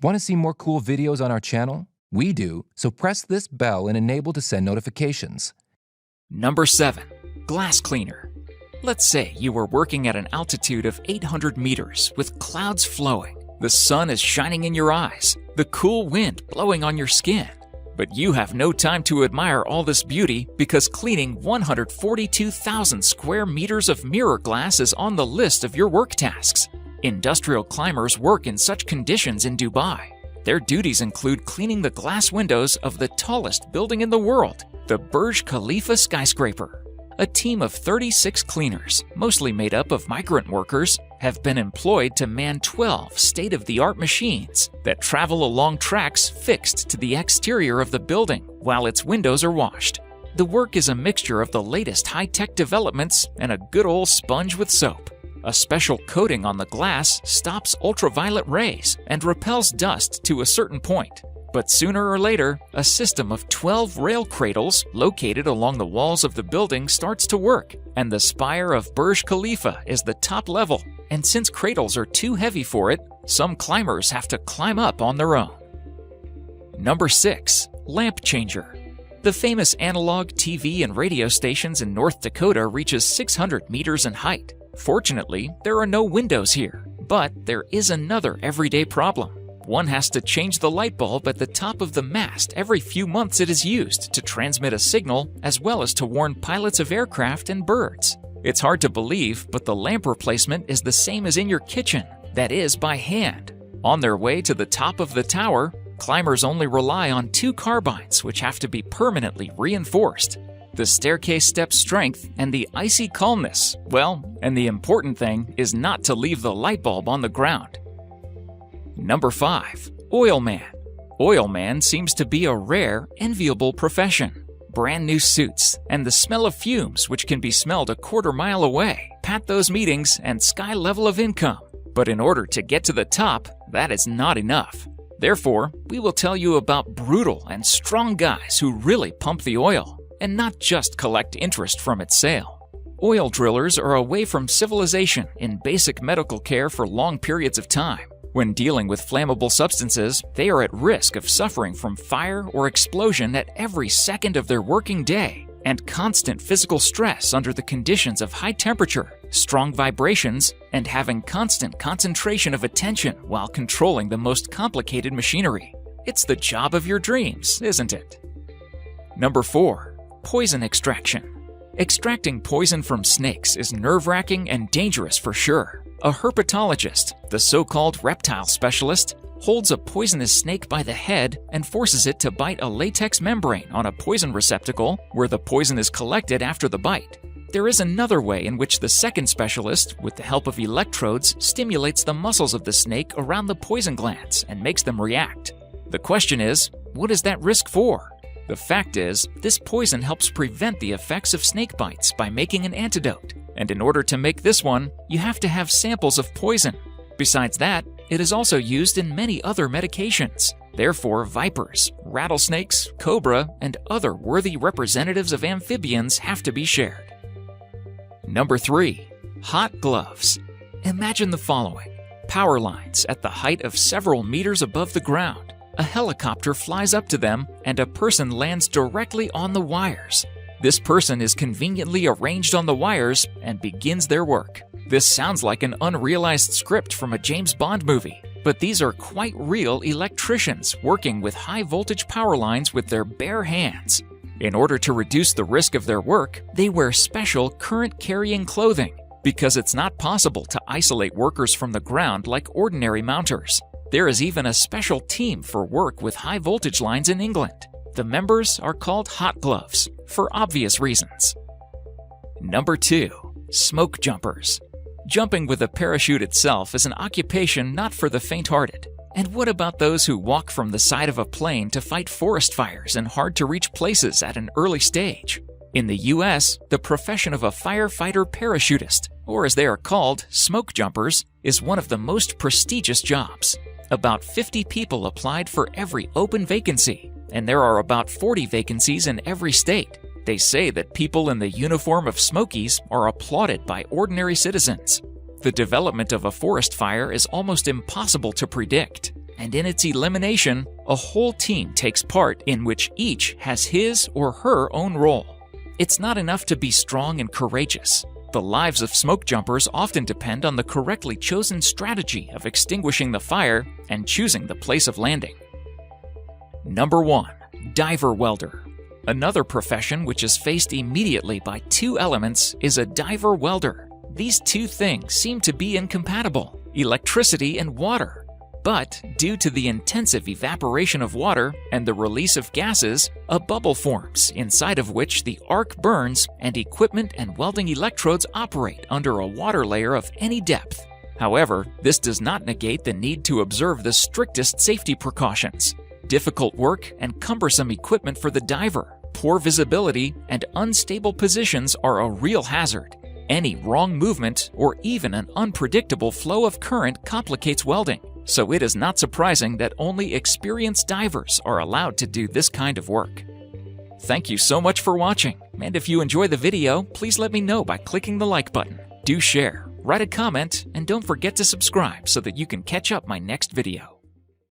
Want to see more cool videos on our channel? We do, so press this bell and enable to send notifications. Number 7. Glass cleaner. Let's say you were working at an altitude of 800 meters with clouds flowing. The sun is shining in your eyes, the cool wind blowing on your skin. But you have no time to admire all this beauty because cleaning 142,000 square meters of mirror glass is on the list of your work tasks. Industrial climbers work in such conditions in Dubai. Their duties include cleaning the glass windows of the tallest building in the world, the Burj Khalifa skyscraper. A team of 36 cleaners, mostly made up of migrant workers, have been employed to man 12 state-of-the-art machines that travel along tracks fixed to the exterior of the building while its windows are washed. The work is a mixture of the latest high-tech developments and a good old sponge with soap. A special coating on the glass stops ultraviolet rays and repels dust to a certain point. But sooner or later, a system of 12 rail cradles located along the walls of the building starts to work, and the spire of Burj Khalifa is the top level. And since cradles are too heavy for it, some climbers have to climb up on their own. Number 6. Lamp changer. The famous analog TV and radio stations in North Dakota reaches 600 meters in height. Fortunately, there are no windows here, but there is another everyday problem. One has to change the light bulb at the top of the mast every few months it is used to transmit a signal as well as to warn pilots of aircraft and birds. It's hard to believe, but the lamp replacement is the same as in your kitchen, that is, by hand. On their way to the top of the tower, climbers only rely on 2 carbines which have to be permanently reinforced. The staircase step strength and the icy calmness, and the important thing is not to leave the light bulb on the ground. Number 5. Oilman. Oilman seems to be a rare, enviable profession. Brand new suits and the smell of fumes, which can be smelled a quarter mile away, pat those meetings and sky level of income. But in order to get to the top, that is not enough. Therefore, we will tell you about brutal and strong guys who really pump the oil, and not just collect interest from its sale. Oil drillers are away from civilization in basic medical care for long periods of time. When dealing with flammable substances, they are at risk of suffering from fire or explosion at every second of their working day, and constant physical stress under the conditions of high temperature, strong vibrations, and having constant concentration of attention while controlling the most complicated machinery. It's the job of your dreams, isn't it? Number 4. Poison extraction. Extracting poison from snakes is nerve-wracking and dangerous for sure. A herpetologist, the so-called reptile specialist, holds a poisonous snake by the head and forces it to bite a latex membrane on a poison receptacle where the poison is collected after the bite. There is another way in which the second specialist, with the help of electrodes, stimulates the muscles of the snake around the poison glands and makes them react. The question is, what is that risk for? The fact is, this poison helps prevent the effects of snake bites by making an antidote. And in order to make this one, you have to have samples of poison. Besides that, it is also used in many other medications. Therefore, vipers, rattlesnakes, cobra, and other worthy representatives of amphibians have to be shared. Number 3. Hot gloves. Imagine the following. Power lines at the height of several meters above the ground. A helicopter flies up to them, and a person lands directly on the wires. This person is conveniently arranged on the wires and begins their work. This sounds like an unrealized script from a James Bond movie, but these are quite real electricians working with high-voltage power lines with their bare hands. In order to reduce the risk of their work, they wear special current-carrying clothing because it's not possible to isolate workers from the ground like ordinary mounters. There is even a special team for work with high-voltage lines in England. The members are called hot gloves, for obvious reasons. Number 2. Smoke jumpers. Jumping with a parachute itself is an occupation not for the faint-hearted. And what about those who walk from the side of a plane to fight forest fires in hard-to-reach places at an early stage? In the US, the profession of a firefighter parachutist, or as they are called, smoke jumpers, is one of the most prestigious jobs. About 50 people applied for every open vacancy, and there are about 40 vacancies in every state. They say that people in the uniform of Smokies are applauded by ordinary citizens. The development of a forest fire is almost impossible to predict, and in its elimination, a whole team takes part in which each has his or her own role. It's not enough to be strong and courageous. The lives of smokejumpers often depend on the correctly chosen strategy of extinguishing the fire and choosing the place of landing. Number 1. Diver welder. Another profession which is faced immediately by two elements is a diver welder. These two things seem to be incompatible: electricity and water. But due to the intensive evaporation of water and the release of gases, a bubble forms inside of which the arc burns and equipment and welding electrodes operate under a water layer of any depth. However, this does not negate the need to observe the strictest safety precautions. Difficult work and cumbersome equipment for the diver, poor visibility, and unstable positions are a real hazard. Any wrong movement or even an unpredictable flow of current complicates welding, so it is not surprising that only experienced divers are allowed to do this kind of work. Thank you so much for watching, and if you enjoy the video, please let me know by clicking the like button. Do share, write a comment, and don't forget to subscribe so that you can catch up my next video.